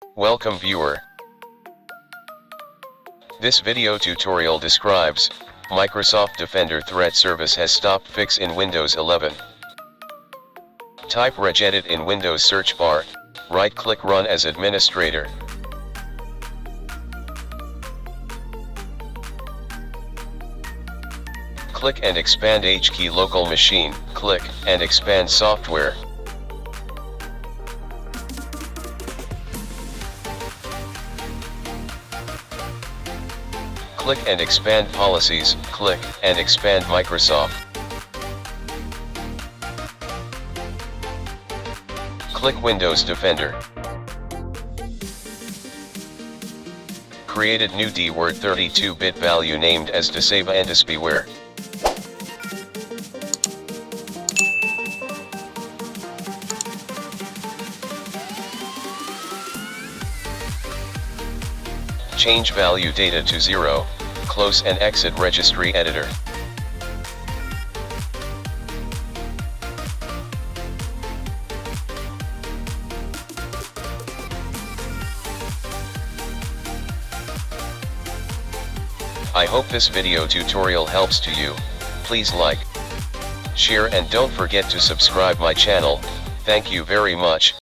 Welcome viewer. This video tutorial describes Microsoft Defender threat service has stopped fix in Windows 11. Type regedit in Windows search bar, right-click Run as administrator. Click and expand HKey local machine, click and expand software. Click and expand policies, click and expand Microsoft. Click Windows Defender. Created new DWORD 32-bit value named as Disava and Dispware. Change value data to 0, close and exit registry editor. I hope this video tutorial helps to you. Please like, share and don't forget to subscribe my channel. Thank you very much.